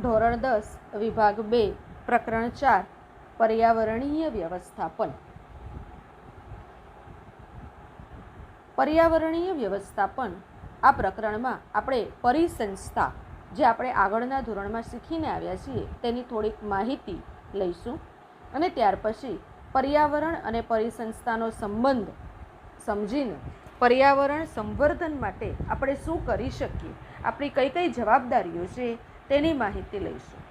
ધોરણ 10 વિભાગ 2 પ્રકરણ 4 પર્યાવરણીય વ્યવસ્થાપન. પર્યાવરણીય વ્યવસ્થાપન આ પ્રકરણમાં આપણે પરિસંસ્થા, જે આપણે આગળના ધોરણમાં શીખીને આવ્યા છીએ, તેની થોડીક માહિતી લઈશું અને ત્યાર પછી પર્યાવરણ અને પરિસંસ્થાનો સંબંધ સમજીને પર્યાવરણ સંવર્ધન માટે આપણે શું કરી શકીએ, આપણી કઈ કઈ જવાબદારીઓ છે તેની માહિતી લઈશું.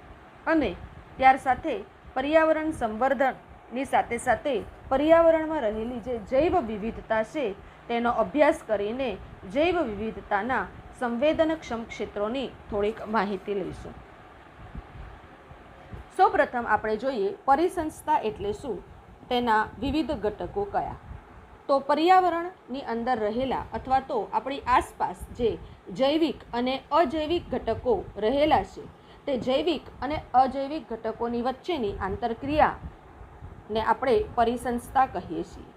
અને ત્યાર સાથે પર્યાવરણ સંવર્ધનની સાથે સાથે પર્યાવરણમાં રહેલી જે જૈવ વિવિધતા છે તેનો અભ્યાસ કરીને જૈવ વિવિધતાના સંવેદનક્ષમ ક્ષેત્રોની થોડીક માહિતી લઈશું. સૌપ્રથમ આપણે જોઈએ પરિસંસ્થા એટલે શું, તેના વિવિધ ઘટકો કયા. તો પર્યાવરણની અંદર રહેલા અથવા તો આપણી આસપાસ જે જૈવિક અને અજૈવિક ઘટકો રહેલા છે તે જૈવિક અને અજૈવિક ઘટકોની વચ્ચેની આંતરક્રિયાને આપણે પરિસંસ્થા કહીએ છીએ.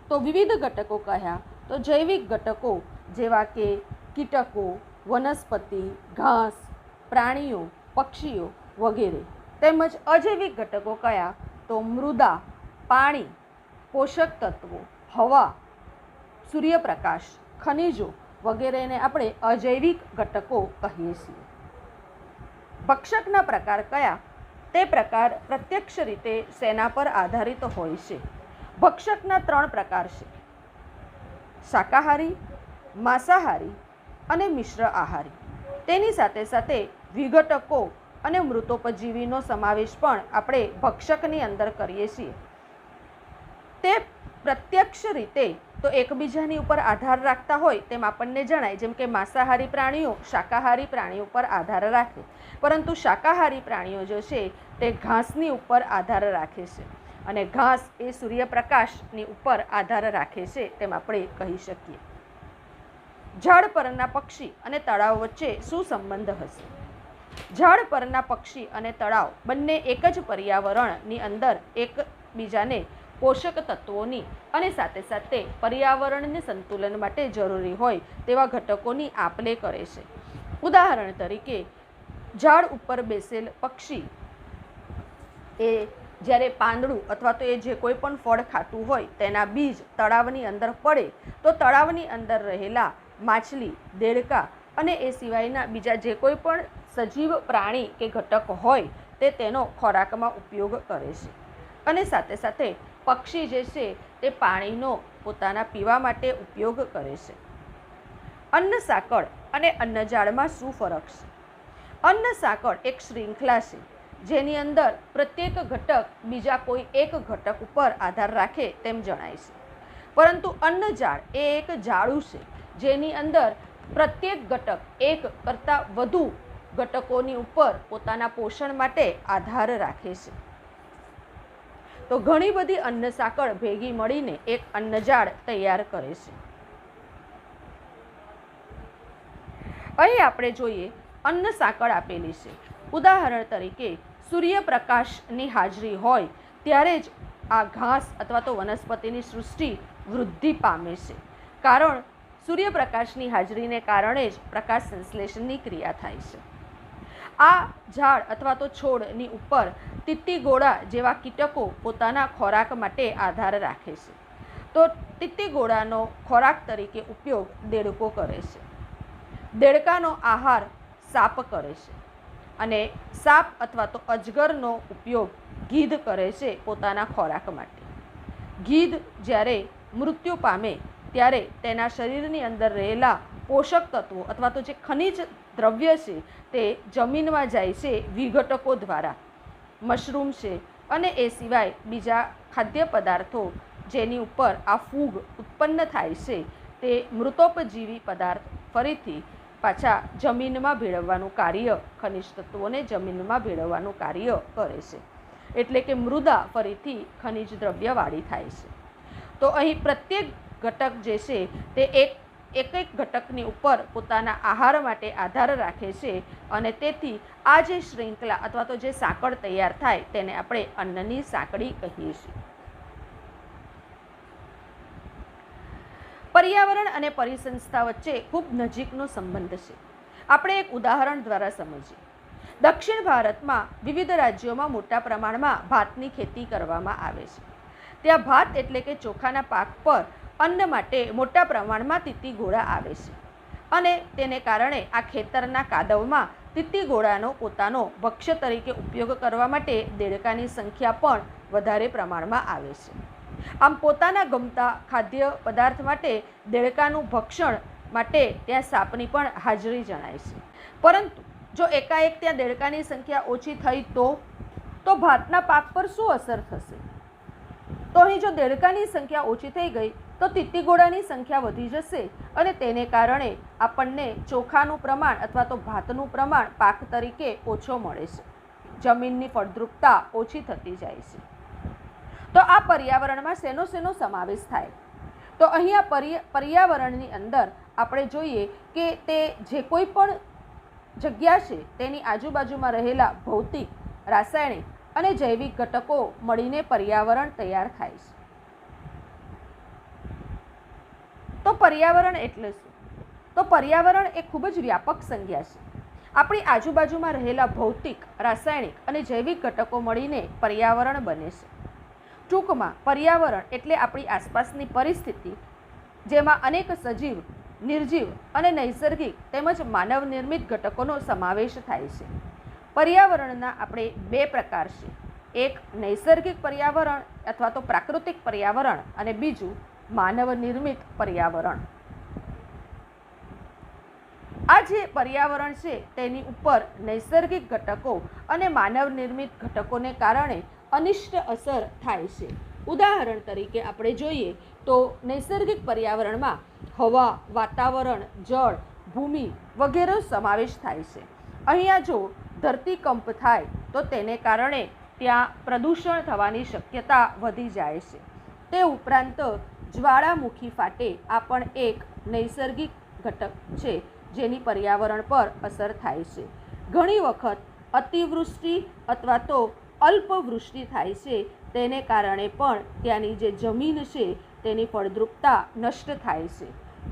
તો વિવિધ ઘટકો કયા, તો જૈવિક ઘટકો જેવા કે કીટકો, વનસ્પતિ, ઘાસ, પ્રાણીઓ, પક્ષીઓ વગેરે. તેમજ અજૈવિક ઘટકો કયા, તો મૃદા, પાણી, પોષક તત્વો, હવા, સૂર્યપ્રકાશ, ખનિજો વગેરેને આપણે અજૈવિક ઘટકો કહીએ છીએ. ભક્ષકના પ્રકાર કયા, તે પ્રકાર પ્રત્યક્ષ રીતે શેના પર આધારિત હોય છે. ભક્ષકના 3 પ્રકાર છે: શાકાહારી, માંસાહારી અને મિશ્ર આહારી. તેની સાથે સાથે વિઘટકો અને મૃતોપજીવીનો સમાવેશ પણ આપણે ભક્ષકની અંદર કરીએ છીએ. તે પ્રત્યક્ષ રીતે તો એકબીજાની ઉપર આધાર રાખતા હોય તેમ આપણને જણાય, જેમ કે માંસાહારી પ્રાણીઓ શાકાહારી પ્રાણીઓ પર આધાર રાખે, પરંતુ શાકાહારી પ્રાણીઓ જે છે તે ઘાસની ઉપર આધાર રાખે છે અને ઘાસ એ સૂર્યપ્રકાશની ઉપર આધાર રાખે છે તેમ આપણે કહી શકીએ. ઝાડ પરના પક્ષી અને તળાવ વચ્ચે શું સંબંધ હશે? ઝાડ પરના પક્ષી અને તળાવ બંને એક જ પર્યાવરણની અંદર એકબીજાને પોષક તત્વોની અને સાથે સાથે પર્યાવરણને સંતુલન માટે જરૂરી હોય તેવા ઘટકોની આપ-લે કરે છે. ઉદાહરણ તરીકે ઝાડ ઉપર બેસેલ પક્ષી એ જ્યારે પાંદડું અથવા તો એ જે કોઈ પણ ફળ ખાતું હોય તેના બીજ તળાવની અંદર પડે તો તળાવની અંદર રહેલા માછલી, દેડકા અને એ સિવાયના બીજા જે કોઈ પણ સજીવ પ્રાણી કે ઘટક હોય તે તેનો ખોરાકમાં ઉપયોગ કરે છે. અને સાથે સાથે પક્ષી જે છે તે પાણીનો પોતાના પીવા માટે ઉપયોગ કરે છે. અન્ન સાંકળ અને અન્નજાળમાં શું ફરક છે? અન્ન સાંકળ એક શૃંખલા છે જેની અંદર પ્રત્યેક ઘટક બીજા કોઈ એક ઘટક ઉપર આધાર રાખે તેમ જણાય છે, પરંતુ અન્નજાળ એ એક જાળું છે જેની અંદર પ્રત્યેક ઘટક એક કરતાં વધુ ઘટકોની ઉપર પોતાના પોષણ માટે આધાર રાખે છે. તો ઘણી બધી અન્ન સાંકળ ભેગી મળીને એક અન્નજાળ તૈયાર કરે છે. અહીં આપણે જોઈએ અન્ન સાંકળ આપેલી છે. ઉદાહરણ તરીકે સૂર્યપ્રકાશની હાજરી હોય ત્યારે જ આ ઘાસ અથવા તો વનસ્પતિની સૃષ્ટિ વૃદ્ધિ પામે છે, કારણ સૂર્યપ્રકાશની હાજરીને કારણે જ પ્રકાશ સંશ્લેષણની ક્રિયા થાય છે. આ ઝાડ અથવા તો છોડની ઉપર તીતીગોળા જેવા કીટકો પોતાના ખોરાક માટે આધાર રાખે છે. તો તીતીગોળાનો ખોરાક તરીકે ઉપયોગ દેડકો કરે છે. દેડકાનો આહાર સાપ કરે છે અને સાપ અથવા તો અજગરનો ઉપયોગ ગીધ કરે છે પોતાના ખોરાક માટે. ગીધ જ્યારે મૃત્યુ પામે ત્યારે તેના શરીરની અંદર રહેલા પોષક તત્વો અથવા તો જે ખનિજ દ્રવ્ય છે તે જમીનમાં જાય છે વિઘટકો દ્વારા. મશરૂમ છે અને એ સિવાય બીજા ખાદ્ય પદાર્થો જેની ઉપર આ ફૂગ ઉત્પન્ન થાય છે તે મૃતોપજીવી પદાર્થ ફરીથી પાછા જમીનમાં ભેળવવાનું કાર્ય, ખનિજ તત્વોને જમીનમાં ભેળવવાનું કાર્ય કરે છે. એટલે કે મૃદા ફરીથી ખનિજ દ્રવ્યવાળી થાય છે. તો અહીં પ્રત્યેક ઘટક જે છે તે એક ઘટકની ઉપર પોતાના આહાર માટે આધાર રાખે છે અને તેથી આ જે શૃંખલા અથવા તો જે સાંકળ તૈયાર થાય તેને આપણે અન્નની સાંકળી કહીએ છીએ. પર્યાવરણ અને પરિસંસ્થા વચ્ચે ખૂબ નજીકનો સંબંધ છે. આપણે એક ઉદાહરણ દ્વારા સમજીએ. દક્ષિણ ભારતમાં વિવિધ રાજ્યોમાં મોટા પ્રમાણમાં ભાતની ખેતી કરવામાં આવે છે. ત્યાં ભાત એટલે કે ચોખાના પાક પર અન્ન માટે મોટા પ્રમાણમાં તીતી ગોળા આવે છે અને તેને કારણે આ ખેતરના કાદવમાં તીતી ગોળાનો પોતાનો ભક્ષ્ય તરીકે ઉપયોગ કરવા માટે દેડકાની સંખ્યા પણ વધારે પ્રમાણમાં આવે છે. આમ પોતાના ગમતા ખાદ્ય પદાર્થ માટે દેડકાનું ભક્ષણ માટે ત્યાં સાપની પણ હાજરી જણાય છે. પરંતુ જો એકાએક ત્યાં દેડકાની સંખ્યા ઓછી થઈ તો ભાતના પાક પર શું અસર થશે? તો અહીં જો દેડકાની સંખ્યા ઓછી થઈ ગઈ તો તીતી ગોળાની સંખ્યા વધી જશે અને તેને કારણે આપણને ચોખાનું પ્રમાણ અથવા તો ભાતનું પ્રમાણ પાક તરીકે ઓછો મળે છે. જમીનની ફળદ્રુપતા ઓછી થતી જાય છે. તો આ પર્યાવરણમાં શેનો સમાવેશ થાય? તો અહીંયા પર્યાવરણની અંદર આપણે જોઈએ કે તે જે કોઈ પણ જગ્યા છે તેની આજુબાજુમાં રહેલા ભૌતિક, રાસાયણિક અને જૈવિક ઘટકો મળીને પર્યાવરણ તૈયાર થાય છે. તો પર્યાવરણ એટલે શું? તો પર્યાવરણ એ ખૂબ જ વ્યાપક સંજ્ઞા છે. આપણી આજુબાજુમાં રહેલા ભૌતિક, રાસાયણિક અને જૈવિક ઘટકો મળીને પર્યાવરણ બને છે. ટૂંકમાં પર્યાવરણ એટલે આપણી આસપાસની પરિસ્થિતિ જેમાં અનેક સજીવ, નિર્જીવ અને નૈસર્ગિક તેમજ માનવ નિર્મિત ઘટકોનો સમાવેશ થાય છે. પર્યાવરણના આપણે બે પ્રકાર છે. એક નૈસર્ગિક પર્યાવરણ અથવા તો પ્રાકૃતિક પર્યાવરણ અને બીજું માનવ નિર્મિત પર્યાવરણ. આ જે પર્યાવરણ છે તેની ઉપર નૈસર્ગિક ઘટકો અને માનવ નિર્મિત ઘટકોને કારણે અનિષ્ટ અસર થાય છે. ઉદાહરણ તરીકે આપણે જોઈએ તો નૈસર્ગિક પર્યાવરણમાં હવા, વાતાવરણ, જળ, ભૂમિ વગેરે સમાવેશ થાય છે. અહીંયા જો ધરતીકંપ થાય તો તેને કારણે ત્યાં પ્રદૂષણ થવાની શક્યતા વધી જાય છે. તે ઉપરાંત જ્વાળામુખી ફાટે આ પણ એક નૈસર્ગિક ઘટક છે જેની પર્યાવરણ પર અસર થાય છે. ઘણી વખત અતિવૃષ્ટિ અથવા તો અલ્પવૃષ્ટિ થાય છે તેને કારણે પણ ત્યાંની જે જમીન છે તેની ફળદ્રુપતા નષ્ટ થાય છે.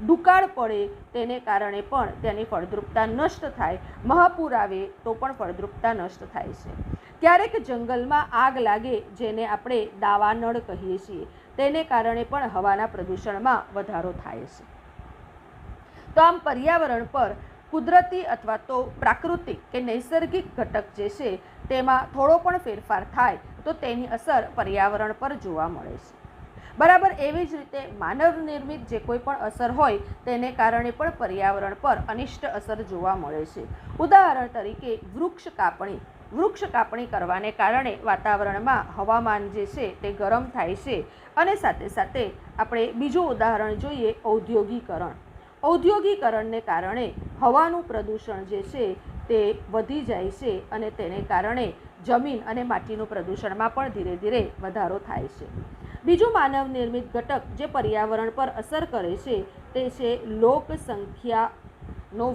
દુકાળ પડે તેને કારણે પણ તેની ફળદ્રુપતા નષ્ટ થાય. મહાપૂર આવે તો પણ ફળદ્રુપતા નષ્ટ થાય છે. ક્યારેક જંગલમાં આગ લાગે જેને આપણે દાવાનળ કહીએ છીએ તેને કારણે પણ હવાના પ્રદૂષણમાં વધારો થાય છે. તો આમ પર્યાવરણ પર કુદરતી અથવા તો પ્રાકૃતિક કે નૈસર્ગિક ઘટક જે છે તેમાં થોડો પણ ફેરફાર થાય તો તેની અસર પર્યાવરણ પર જોવા મળે છે. બરાબર એવી જ રીતે માનવ નિર્મિત જે કોઈ પણ અસર હોય તેને કારણે પણ પર્યાવરણ પર અનિષ્ટ અસર જોવા મળે છે. ઉદાહરણ તરીકે વૃક્ષ કાપણી કરવાને કારણે વાતાવરણમાં હવામાન જે છે તે ગરમ થાય છે અને સાથે સાથે આપણે બીજું ઉદાહરણ જોઈએ ઔદ્યોગિકરણને કારણે હવાનું પ્રદૂષણ જે છે તે વધી જાય છે અને તેને કારણે જમીન અને માટીનું પ્રદૂષણમાં પણ ધીરે ધીરે વધારો થાય છે. બીજું માનવ નિર્મિત ઘટક જે પર્યાવરણ પર અસર કરે છે તે છે લોકસંખ્યાનો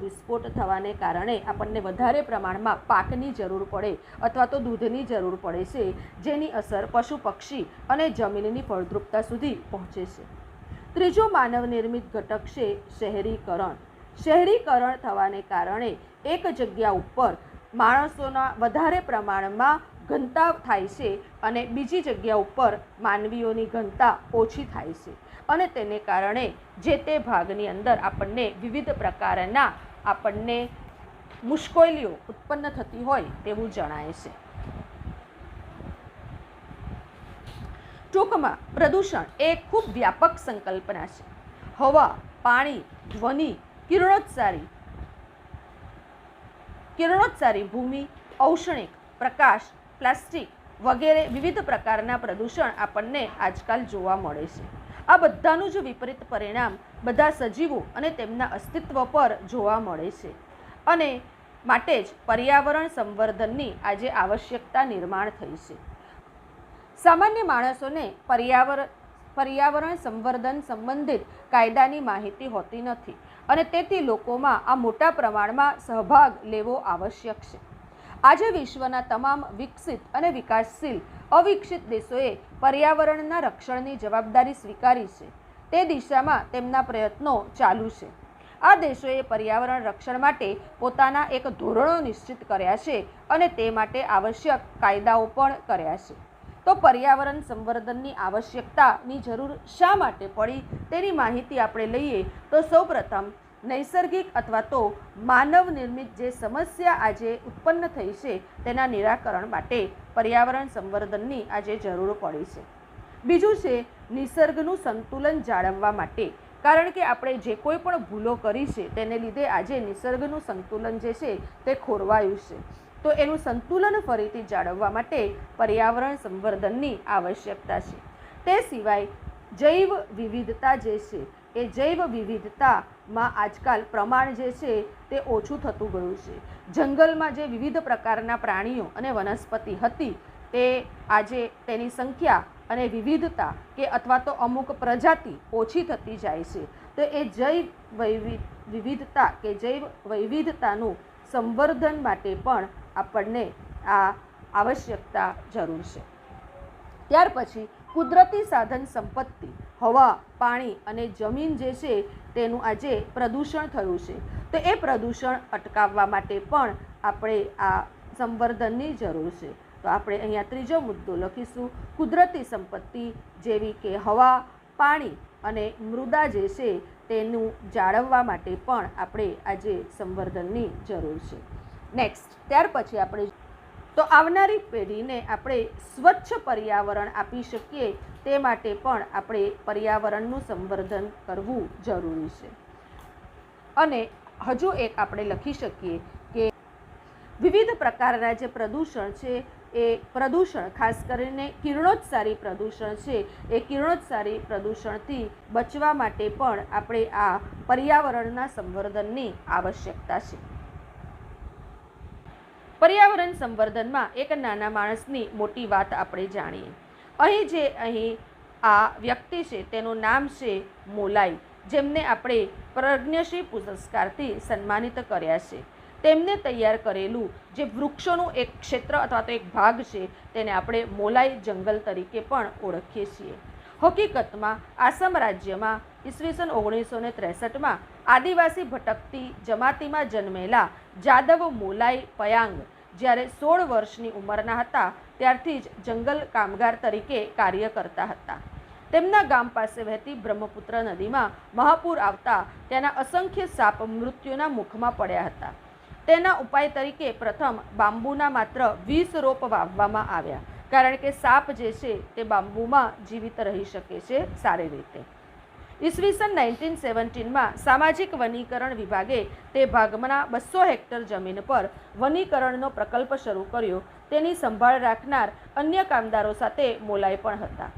વિસ્ફોટ થવાને કારણે આપણને વધારે પ્રમાણમાં પાકની જરૂર પડે અથવા તો દૂધની જરૂર પડે છે જેની અસર પશુ પક્ષી અને જમીનની ફળદ્રુપતા સુધી પહોંચે છે. ત્રીજો માનવ નિર્મિત ઘટક છે શહેરીકરણ થવાને કારણે એક જગ્યા ઉપર માણસોના વધારે પ્રમાણમાં ઘનતા થાય છે અને બીજી જગ્યા ઉપર માનવીઓની ઘનતા ઓછી થાય છે અને તેને કારણે જે તે ભાગની અંદર આપણને વિવિધ પ્રકારના મુશ્કેલીઓ ઉત્પન્ન થતી હોય તેવું જણાય છે. ટૂંકમાં પ્રદૂષણ એ ખૂબ વ્યાપક સંકલ્પના છે. હવા, પાણી, ધ્વનિ, કિરણોત્સારી ભૂમિ, ઔષણિક, પ્રકાશ, પ્લાસ્ટિક વગેરે વિવિધ પ્રકારના પ્રદૂષણ આપણને આજકાલ જોવા મળે છે. આ બધાનું જ વિપરીત પરિણામ બધા સજીવો અને તેમના અસ્તિત્વ પર જોવા મળે છે અને માટે જ પર્યાવરણ સંવર્ધનની આજે આવશ્યકતા નિર્માણ થઈ છે. સામાન્ય માણસોને પર્યાવરણ સંવર્ધન સંબંધિત કાયદાની માહિતી હોતી નથી અને તેથી લોકોમાં આ મોટા પ્રમાણમાં સહભાગ લેવો આવશ્યક છે. આજે વિશ્વના તમામ વિકસિત અને વિકાસશીલ અવિકસિત દેશોએ પર્યાવરણના રક્ષણની જવાબદારી સ્વીકારી છે. તે દિશામાં તેમના પ્રયત્નો ચાલુ છે. આ દેશોએ પર્યાવરણ રક્ષણ માટે પોતાના એક ધોરણો નિશ્ચિત કર્યા છે અને તે માટે આવશ્યક કાયદાઓ પણ કર્યા છે. તો પર્યાવરણ સંવર્ધનની આવશ્યકતાની જરૂર શા માટે પડી તેની માહિતી આપણે લઈએ તો સૌપ્રથમ નૈસર્ગિક અથવા તો માનવ નિર્મિત જે સમસ્યા આજે ઉત્પન્ન થઈ છે તેના નિરાકરણ માટે પર્યાવરણ સંવર્ધનની આજે જરૂર પડી છે. બીજું છે નિસર્ગનું સંતુલન જાળવવા માટે, કારણ કે આપણે જે કોઈ પણ ભૂલો કરી છે તેને લીધે આજે નિસર્ગનું સંતુલન જે છે તે ખોરવાયું છે. તો એનું સંતુલન ફરીથી જાળવવા માટે પર્યાવરણ સંવર્ધનની આવશ્યકતા છે. તે સિવાય જૈવ વિવિધતા જે છે એ જૈવ વિવિધતામાં આજકાલ પ્રમાણ જે છે તે ઓછું થતું ગયું છે. જંગલમાં જે વિવિધ પ્રકારના પ્રાણીઓ અને વનસ્પતિ હતી તે આજે તેની સંખ્યા અને વિવિધતા કે અથવા તો અમુક પ્રજાતિ ઓછી થતી જાય છે. તો એ જૈવ વિવિધતા કે જૈવ વૈવિધતાનું સંવર્ધન માટે પણ આપણને આ આવશ્યકતા જરૂર છે. ત્યાર પછી કુદરતી સાધન સંપત્તિ, હવા, પાણી અને જમીન જે છે તેનું આજે પ્રદૂષણ થયું છે. તો એ પ્રદૂષણ અટકાવવા માટે પણ આપણે આ સંવર્ધનની જરૂર છે. તો આપણે અહીંયા ત્રીજો મુદ્દો લખીશું, કુદરતી સંપત્તિ જેવી કે હવા, પાણી અને મૃદા જે છે તેનું જાળવવા માટે પણ આપણે આજે સંવર્ધનની જરૂર છે. નેક્સ્ટ, ત્યાર પછી આપણે તો આવનારી પેઢીને આપણે સ્વચ્છ પર્યાવરણ આપી શકીએ તે માટે પણ આપણે પર્યાવરણનું સંવર્ધન કરવું જરૂરી છે. અને હજુ એક આપણે લખી શકીએ કે વિવિધ પ્રકારના જે પ્રદૂષણ છે એ પ્રદૂષણ ખાસ કરીને કિરણોત્સારી પ્રદૂષણ છે એ કિરણોત્સારી પ્રદૂષણથી બચવા માટે પણ આપણે આ પર્યાવરણના સંવર્ધનની આવશ્યકતા છે. પર્યાવરણ સંવર્ધનમાં એક નાના માણસની મોટી વાત આપણે જાણીએ. અહીં આ વ્યક્તિ છે તેનું નામ છે મોલાઈ, જેમને આપણે પ્રજ્ઞશ્રી પુરસ્કારથી સન્માનિત કર્યા છે. તેમને તૈયાર કરેલું જે વૃક્ષોનું એક ક્ષેત્ર અથવા તો એક ભાગ છે તેને આપણે મોલાઈ જંગલ તરીકે પણ ઓળખીએ છીએ. હકીકતમાં આસામ રાજ્યમાં ઈસવીસન 1963માં આદિવાસી ભટકતી જમાતીમાં જન્મેલા જાદવ મોલાઈ પયાંગ જ્યારે 16 વર્ષની ઉંમરના હતા ત્યારથી જ જંગલ કામગાર તરીકે કાર્ય કરતા હતા. તેમના ગામ પાસે વહેતી બ્રહ્મપુત્ર નદીમાં મહાપૂર આવતા તેના અસંખ્ય સાપ મૃત્યુના મુખમાં પડ્યા હતા. તેના ઉપાય તરીકે પ્રથમ બાંબુના માત્ર 20 રોપ વાવવામાં આવ્યા, કારણ કે સાપ જે છે તે બાંબુમાં જીવિત રહી શકે છે સારી રીતે. ઈસવીસન 1917માં સામાજિક વનીકરણ વિભાગે તે ભાગના 200 હેક્ટર જમીન પર વનીકરણનો પ્રકલ્પ શરૂ કર્યો. તેની સંભાળ રાખનાર અન્ય કામદારો સાથે મોલાઈ પણ હતા.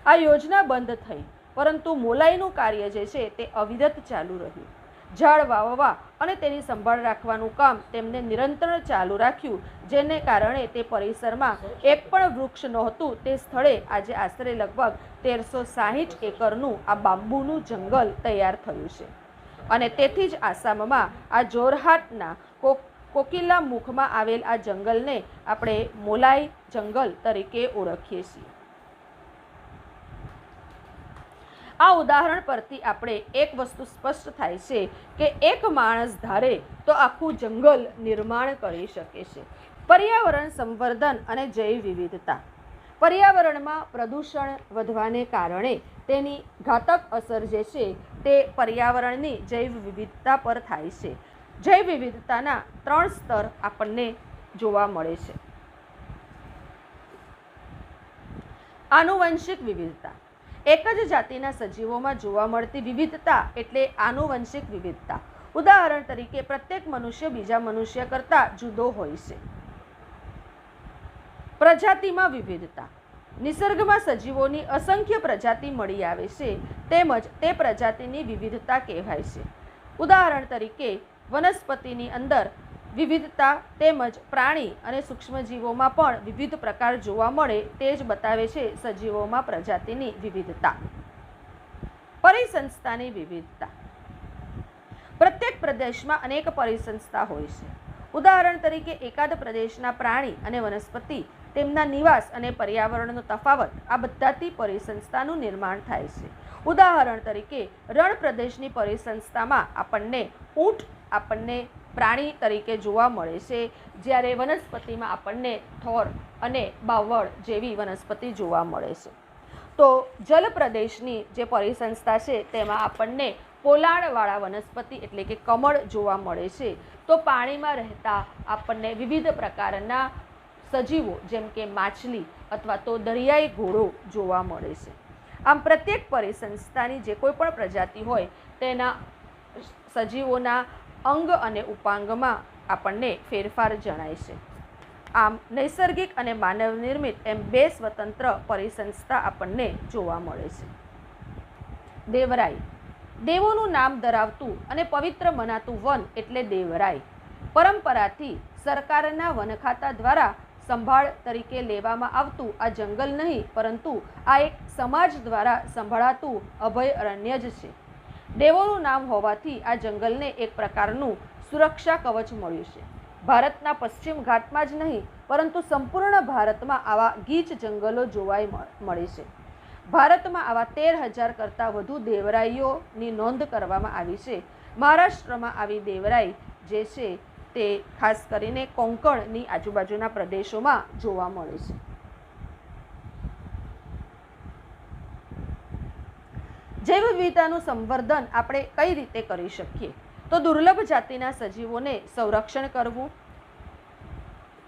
આ યોજના બંધ થઈ, પરંતુ મોલાઈનું કાર્ય જે છે તે અવિરત ચાલુ રહ્યું. ઝાડ વાવવા અને તેની સંભાળ રાખવાનું કામ તેમને નિરંતર ચાલુ રાખ્યું, જેને કારણે તે પરિસરમાં એક પણ વૃક્ષ નહોતું તે સ્થળે આજે આશરે લગભગ 1360 એકરનું આ બાંબુનું જંગલ તૈયાર થયું છે. અને તેથી જ આસામમાં આ જોરહાટના કોકિલા મુખમાં આવેલ આ જંગલને આપણે મોલાઈ જંગલ તરીકે ઓળખીએ છીએ. આ ઉદાહરણ પરથી આપણે એક વસ્તુ સ્પષ્ટ થાય છે કે એક માણસ ધારે તો આખું જંગલ નિર્માણ કરી શકે છે. પર્યાવરણ સંવર્ધન અને જૈવ વિવિધતા. પર્યાવરણમાં પ્રદૂષણ વધવાને કારણે તેની ઘાતક અસર જે છે તે પર્યાવરણની જૈવ વિવિધતા પર થાય છે. જૈવ વિવિધતાના 3 સ્તર આપણને જોવા મળે છે. આનુવંશિક વિવિધતા. એક જ જાતિના સજીવોમાં જોવા મળતી વિવિધતા એટલે આનુવંશિક વિવિધતા. ઉદાહરણ તરીકે પ્રત્યેક મનુષ્ય બીજા મનુષ્ય કરતાં જુદો હોય છે. પ્રજાતિમાં વિવિધતા. નિસર્ગમાં સજીવોની અસંખ્ય પ્રજાતિ મળી આવે છે, તેમજ તે પ્રજાતિની વિવિધતા કહેવાય છે. ઉદાહરણ તરીકે વનસ્પતિની અંદર વિવિધતા તેમજ પ્રાણી અને સૂક્ષ્મજીવોમાં પણ વિવિધ પ્રકાર જોવા મળે તે જ બતાવે છે સજીવોમાં પ્રજાતિની વિવિધતા. પરિસંસ્થાની વિવિધતા. પ્રત્યેક પ્રદેશમાં અનેક પરિસંસ્થા હોય છે. ઉદાહરણ તરીકે એકાદ પ્રદેશના પ્રાણી અને વનસ્પતિ, તેમના નિવાસ અને પર્યાવરણનો તફાવત, આ બધાથી પરિસંસ્થાનું નિર્માણ થાય છે. ઉદાહરણ તરીકે રણ પ્રદેશની પરિસંસ્થામાં આપણને ઊંટ આપણને પ્રાણી તરીકે જોવા મળે છે, જ્યારે વનસ્પતિમાં આપણને થોર અને બાવળ જેવી વનસ્પતિ જોવા મળે છે. તો જલ પ્રદેશની જે પરિસંસ્થા છે તેમાં આપણને પોલાણવાળા વનસ્પતિ એટલે કે કમળ જોવા મળે છે. તો પાણીમાં રહેતા આપણને વિવિધ પ્રકારના સજીવો જેમ કે માછલી અથવા તો દરિયાઈ ઘોડો જોવા મળે છે. આમ પ્રત્યેક પરિસંસ્થાની જે કોઈ પણ પ્રજાતિ હોય તેના સજીવોના અંગ અને ઉપાંગમાં આપણને ફેરફાર જણાય છે. આમ નૈસર્ગિક અને માનવ નિર્મિત એમ બે સ્વતંત્ર પરિસંસ્થા આપણને જોવા મળે છે. દેવરાઈ. દેવોનું નામ ધરાવતું અને પવિત્ર મનાતું વન એટલે દેવરાઈ. પરંપરાથી સરકારના વન ખાતા દ્વારા સંભાળ તરીકે લેવામાં આવતું આ જંગલ નહીં, પરંતુ આ એક સમાજ દ્વારા સંભાળાતું અભયારણ્ય જ છે. દેવોનું નામ હોવાથી આ જંગલને એક પ્રકારનું સુરક્ષા કવચ મળ્યું છે. ભારતના પશ્ચિમ ઘાટમાં જ નહીં, પરંતુ સંપૂર્ણ ભારતમાં આવા ગીચ જંગલો જોવા મળે છે. ભારતમાં આવા 13,000 કરતાં વધુ દેવરાઈઓની નોંધ કરવામાં આવી છે. મહારાષ્ટ્રમાં આવી દેવરાઈ જે છે તે ખાસ કરીને કોંકણની આજુબાજુના પ્રદેશોમાં જોવા મળે છે. જૈવ વિવિધતાનું સંવર્ધન આપણે કઈ રીતે કરી શકીએ? તો દુર્લભ જાતિના સજીવોને સંરક્ષણ કરવું,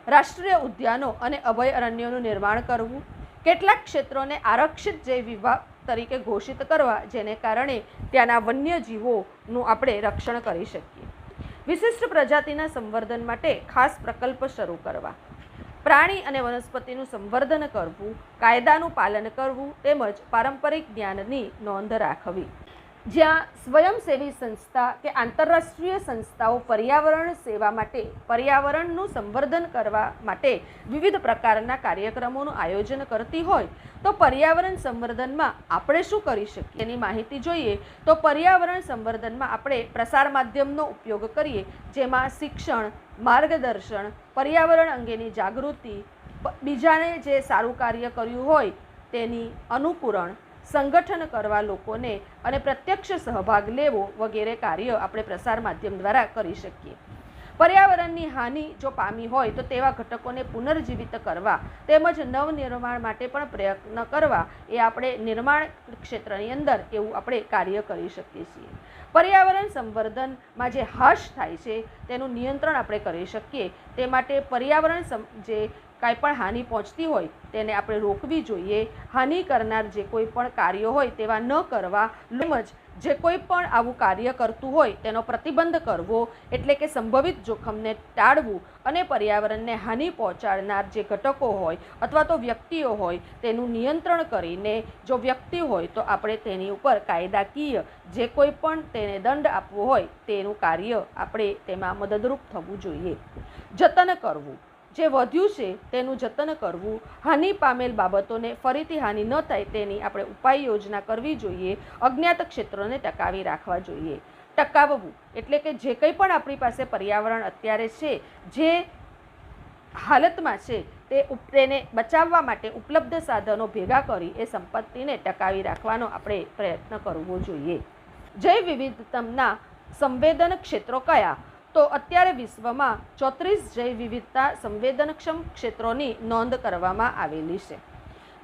રાષ્ટ્રીય ઉદ્યાનો અને અભયારણ્યોનું નિર્માણ કરવું, કેટલાક ક્ષેત્રોને આરક્ષિત જૈવ વિભાગ તરીકે ઘોષિત કરવા, જેને કારણે ત્યાંના વન્યજીવોનું આપણે રક્ષણ કરી શકીએ. વિશિષ્ટ પ્રજાતિના સંવર્ધન માટે ખાસ પ્રકલ્પ શરૂ કરવા, પ્રાણી અને વનસ્પતિનું સંવર્ધન કરવું, કાયદાનું પાલન કરવું તેમજ પારંપરિક જ્ઞાનની નોંધ રાખવી. જ્યાં સ્વયંસેવી સંસ્થા કે આંતરરાષ્ટ્રીય સંસ્થાઓ પર્યાવરણ સેવા માટે પર્યાવરણનું સંવર્ધન કરવા માટે વિવિધ પ્રકારના કાર્યક્રમોનું આયોજન કરતી હોય તો પર્યાવરણ સંવર્ધનમાં આપણે શું કરી શકીએ એની માહિતી જોઈએ. તો પર્યાવરણ સંવર્ધનમાં આપણે પ્રસાર માધ્યમનો ઉપયોગ કરીએ, જેમાં શિક્ષણ, માર્ગદર્શન, પર્યાવરણ અંગેની જાગૃતિ, બીજાને જે સારું કાર્ય કર્યું હોય તેની અનુકરણ, સંગઠન કરવા લોકોને અને પ્રત્યક્ષ સહભાગ લેવો વગેરે કાર્ય આપણે પ્રસાર માધ્યમ દ્વારા કરી શકીએ. પર્યાવરણની હાનિ જો પામી હોય તો તેવા ઘટકોને પુનર્જીવિત કરવા તેમજ નવનિર્માણ માટે પણ પ્રયત્ન કરવા એ આપણે નિર્માણ ક્ષેત્રની અંદર એવું આપણે કાર્ય કરી શકીએ છીએ. પર્યાવરણ સંવર્ધનમાં જે હાશ થાય છે તેનું નિયંત્રણ આપણે કરી શકીએ. તે માટે પર્યાવરણ જે કાંઈ પણ હાનિ પહોંચતી હોય તેને આપણે રોકવી જોઈએ. હાનિ કરનાર જે કોઈ પણ કાર્યો હોય તેવા ન કરવા, તેમજ જે કોઈ પણ આવું કાર્ય કરતું હોય તેનો પ્રતિબંધ કરવો, એટલે કે સંભવિત જોખમને ટાળવું અને પર્યાવરણને હાનિ પહોંચાડનાર જે ઘટકો હોય અથવા તો વ્યક્તિઓ હોય તેનું નિયંત્રણ કરીને, જો વ્યક્તિ હોય તો આપણે તેની ઉપર કાયદાકીય જે કોઈ પણ તેને દંડ આપવો હોય તેનું કાર્ય આપણે તેમાં મદદરૂપ થવું જોઈએ. જતન કરવું, જે વધ્યું છે તેનું જતન કરવું, હાનિ પામેલ બાબતોને ફરીથી હાનિ ન થાય તેની આપણે ઉપાય યોજના કરવી જોઈએ. અજ્ઞાત ક્ષેત્રોને ટકાવી રાખવા જોઈએ. ટકાવવું એટલે કે જે કંઈ પણ આપણી પાસે પર્યાવરણ અત્યારે છે, જે હાલતમાં છે તેને બચાવવા માટે ઉપલબ્ધ સાધનો ભેગા કરી એ સંપત્તિને ટકાવી રાખવાનો આપણે પ્રયત્ન કરવો જોઈએ. જૈવ વિવિધતાના સંવેદન ક્ષેત્રો કયા? તો અત્યારે વિશ્વમાં 34 જૈવ વિવિધતા સંવેદનક્ષમ ક્ષેત્રોની નોંધ કરવામાં આવેલી છે.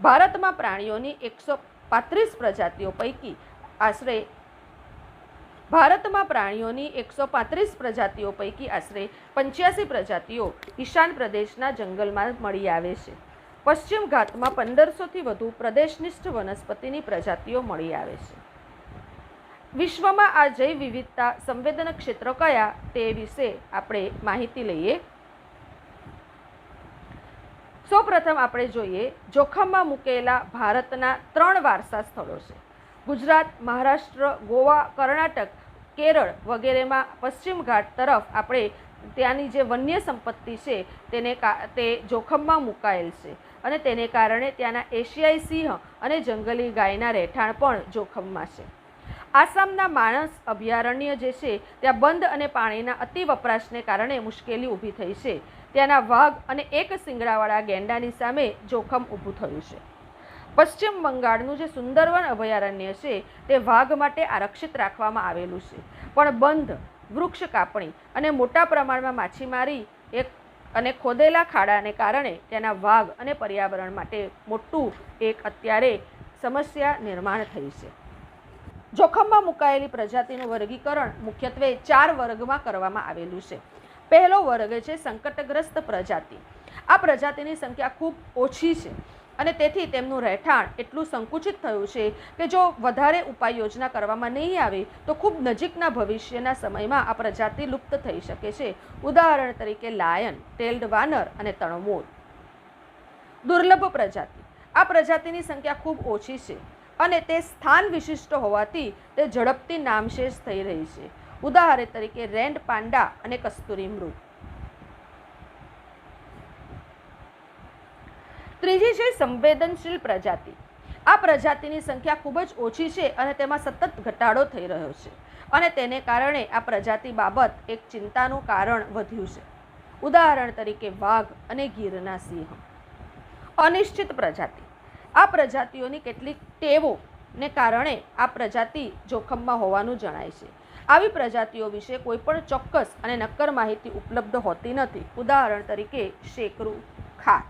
ભારતમાં પ્રાણીઓની 135 પ્રજાતિઓ પૈકી આશરે 85 પ્રજાતિઓ ઈશાન પ્રદેશના જંગલમાં મળી આવે છે. પશ્ચિમ ઘાટમાં 1500થી વધુ પ્રદેશનિષ્ઠ વનસ્પતિની પ્રજાતિઓ મળી આવે છે. વિશ્વમાં આ જૈવ વિવિધતા સંવેદન ક્ષેત્રો કયા તે વિશે આપણે માહિતી લઈએ. સૌપ્રથમ આપણે જોઈએ જોખમમાં મૂકેલા ભારતના 3 વારસા સ્થળો છે. ગુજરાત, મહારાષ્ટ્ર, ગોવા, કર્ણાટક, કેરળ વગેરેમાં પશ્ચિમ ઘાટ તરફ આપણે ત્યાંની જે વન્ય સંપત્તિ છે તે જોખમમાં મુકાયેલ છે અને તેને કારણે ત્યાંના એશિયાઈ સિંહ અને જંગલી ગાયના રહેઠાણ પણ જોખમમાં છે. આસામના માણસ અભયારણ્ય જે છે ત્યાં બંધ અને પાણીના અતિ વપરાશને કારણે મુશ્કેલી ઊભી થઈ છે. ત્યાંના વાઘ અને એક શિંગડાવાળા ગેંડાની સામે જોખમ ઊભું થયું છે. પશ્ચિમ બંગાળનું જે સુંદરવન અભયારણ્ય છે તે વાઘ માટે આરક્ષિત રાખવામાં આવેલું છે, પણ બંધ, વૃક્ષ કાપણી અને મોટા પ્રમાણમાં માછીમારી અને ખોદેલા ખાડાને કારણે તેના વાઘ અને પર્યાવરણ માટે મોટું એક અત્યારે સમસ્યા નિર્માણ થઈ છે. જોખમમાં મુકાયેલી પ્રજાતિનું વર્ગીકરણ મુખ્યત્વે 4 વર્ગમાં કરવામાં આવેલું છે. પહેલો વર્ગ છે સંકટગ્રસ્ત પ્રજાતિ. આ પ્રજાતિની સંખ્યા ખૂબ ઓછી છે અને તેથી તેમનું રહેઠાણ એટલું સંકુચિત થયું છે કે જો વધારે ઉપાય યોજના કરવામાં નહીં આવે તો ખૂબ નજીકના ભવિષ્યના સમયમાં આ પ્રજાતિ લુપ્ત થઈ શકે છે. ઉદાહરણ તરીકે લાયન, ટેલ્ડ વાનર અને તણમોર. દુર્લભ પ્રજાતિ. આ પ્રજાતિની સંખ્યા ખૂબ ઓછી છે અને તે સ્થાન વિશિષ્ટ હોવાથી તે ઝડપથી નામશેષ થઈ રહી છે. ઉદાહરણ તરીકે રેન્ડ પાંડા અને કસ્તુરી મૃગ. ત્રીજી છે સંવેદનશીલ પ્રજાતિ. આ પ્રજાતિની સંખ્યા ખૂબ જ ઓછી છે અને તેમાં સતત ઘટાડો થઈ રહ્યો છે અને તેને કારણે આ પ્રજાતિ બાબત એક ચિંતાનું કારણ વધ્યું છે. ઉદાહરણ તરીકે વાઘ અને ગીરના સિંહ. અનિશ્ચિત પ્રજાતિ. આ પ્રજાતિઓની કેટલીક ટેવોને કારણે આ પ્રજાતિ જોખમમાં હોવાનું જણાય છે. આવી પ્રજાતિઓ વિશે કોઈ પણ ચોક્કસ અને નક્કર માહિતી ઉપલબ્ધ હોતી નથી. ઉદાહરણ તરીકે શેકરું, ખાર.